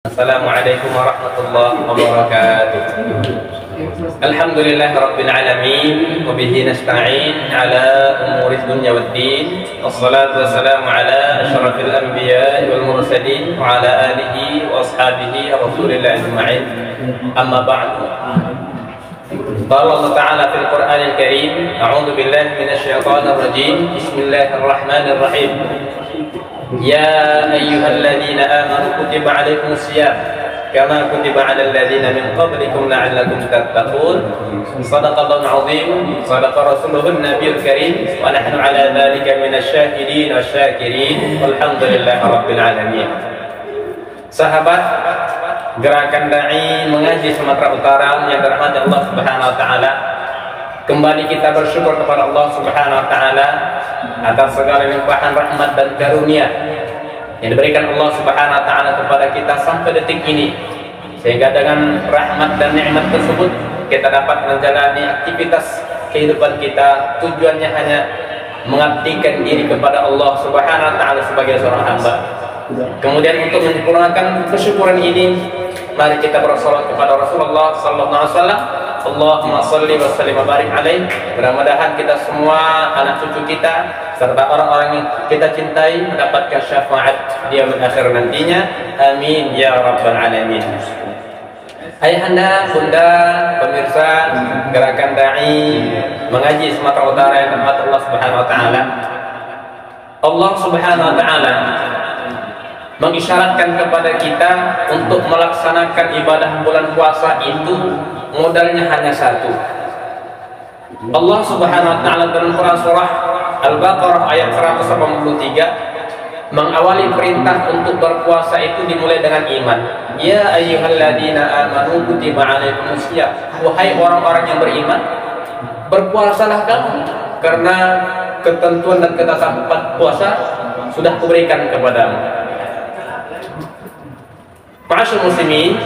Assalamualaikum warahmatullahi wabarakatuh. Alhamdulillah rabbil alamin wa bihi nasta'in ala umuri dunya waddin. Wassalatu wassalamu ala asyrafil anbiya'i wal mursalin wa ala alihi wa ashabihi rasulillah ajma'in. Amma ba'du. Qala Allah Ta'ala fil Qur'anil Karim, a'udzu billahi minasyaitonir rajim. Bismillahirrahmanirrahim. Ya ayyuhalladzina amanu kutiba alaikumus syiyam kama kutiba alal ladzina min qablikum la'allakum tattaqun. Shadaqallahul 'azim, shadaqa rasuluhun nabiyul karim, wa nahnu 'ala dzalika minasyahidin wasyakirin. Walhamdulillahi rabbil alamin. Sahabat Gerakan Dai Mengaji Sumatera Utara yang dirahmati Allah Subhanahu wa taala, kembali kita bersyukur kepada Allah Subhanahu wa taala atas segala limpahan rahmat dan karunia yang diberikan Allah Subhanahu wa taala kepada kita sampai detik ini, sehingga dengan rahmat dan nikmat tersebut kita dapat menjalani aktivitas kehidupan kita, tujuannya hanya mengabdikan diri kepada Allah Subhanahu wa taala sebagai seorang hamba. Kemudian untuk menyempurnakan kesyukuran ini, mari kita bersolawat kepada Rasulullah sallallahu alaihi wasallam. Allahumma shalli wa sallim wa barik alaih. Mudah-mudahan kita semua, anak cucu kita serta orang-orang yang kita cintai mendapatkan syafaat di yaumil akhir nantinya. Amin ya rabbal alamin. Ayahanda, bunda, pemirsa Gerakan Dai Mengaji Sumatera Utara yang dirahmati Allah Subhanahu wa taala. Allah Subhanahu wa taala mengisyaratkan kepada kita untuk melaksanakan ibadah bulan puasa itu modalnya hanya satu. Allah Subhanahu wa taala dalam Quran surah Al-Baqarah ayat 183 mengawali perintah untuk berpuasa itu dimulai dengan iman. Ya ayyuhalladzina amanu kutiba alaikumus syiyam. Wahai orang-orang yang beriman, berpuasalah kamu karena ketentuan dan ketetapan puasa sudah kuberikan kepadamu. Ma'asyur muslimin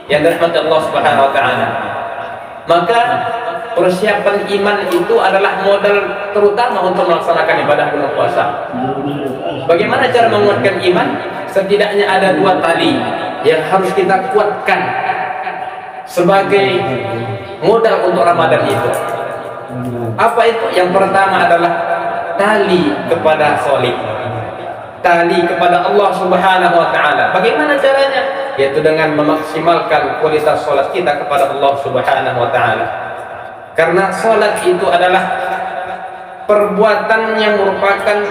yang dirahmati Allah Subhanahu wa taala, maka persiapan iman itu adalah modal terutama untuk melaksanakan ibadah bulan puasa. Bagaimana cara menguatkan iman? Setidaknya ada dua tali yang harus kita kuatkan sebagai modal untuk Ramadan itu. Apa itu? Yang pertama adalah tali kepada Khalik, tali kepada Allah Subhanahu wa taala. Bagaimana caranya? Yaitu dengan memaksimalkan kualitas salat kita kepada Allah Subhanahu wa taala. Karena salat itu adalah perbuatan yang merupakan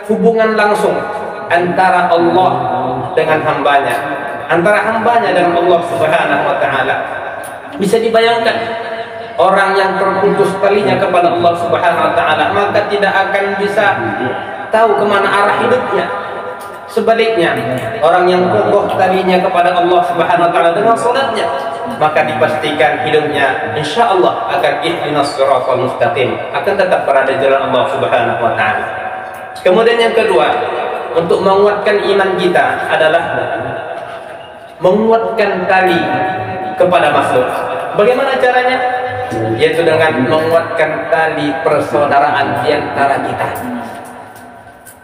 hubungan langsung antara Allah dengan hambanya, antara hambanya dan Allah Subhanahu wa taala. Bisa dibayangkan orang yang terputus talinya kepada Allah Subhanahu wa taala, maka tidak akan bisa tahu kemana arah hidupnya. Sebaliknya, orang yang kokoh talinya kepada Allah Subhanahu wa taala dengan salatnya, maka dipastikan hidupnya insyaallah akan ihdinas shiratal mustaqim, akan tetap berada di jalan Allah Subhanahu wa taala. Kemudian yang kedua, untuk menguatkan iman kita adalah menguatkan tali kepada makhluk. Bagaimana caranya? Yaitu dengan menguatkan tali persaudaraan di antara kita.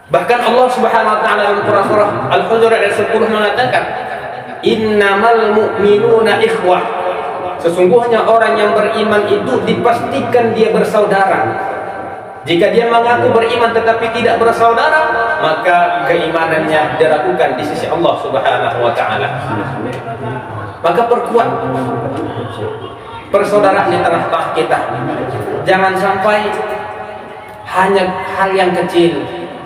Bahkan Allah Subhanahu wa taala dalam surah Al-Hujurat ayat 10 mengatakan, "Innamal mu'minuna ikhwah." Sesungguhnya orang yang beriman itu dipastikan dia bersaudara. Jika dia mengaku beriman tetapi tidak bersaudara, maka keimanannya diragukan di sisi Allah Subhanahu wa taala. Maka perkuat persaudaraan di tengah-tengah kita. Jangan sampai hanya hal yang kecil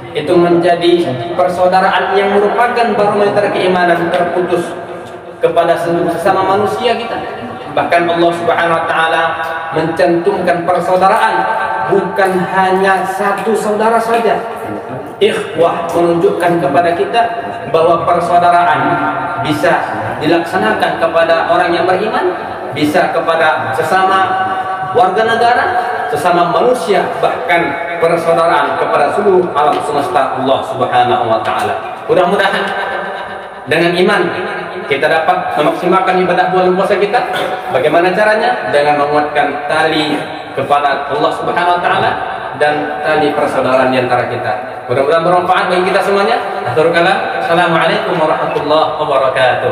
itu menjadi persaudaraan yang merupakan barometer keimanan terputus kepada sesama manusia kita. Bahkan Allah Subhanahu wa taala mencantumkan persaudaraan bukan hanya satu saudara saja. Ikhwah menunjukkan kepada kita bahwa persaudaraan bisa dilaksanakan kepada orang yang beriman, bisa kepada sesama warga negara, sesama manusia, bahkan persaudaraan kepada seluruh alam semesta Allah Subhanahu wa taala. Mudah-mudahan dengan iman kita dapat memaksimalkan ibadah bulan puasa kita. Bagaimana caranya? Dengan menguatkan tali kepada Allah Subhanahu wa taala, dan tali persaudaraan di antara kita. Mudah-mudahan bermanfaat bagi kita semuanya. Akhirul kalam. Assalamualaikum warahmatullahi wabarakatuh.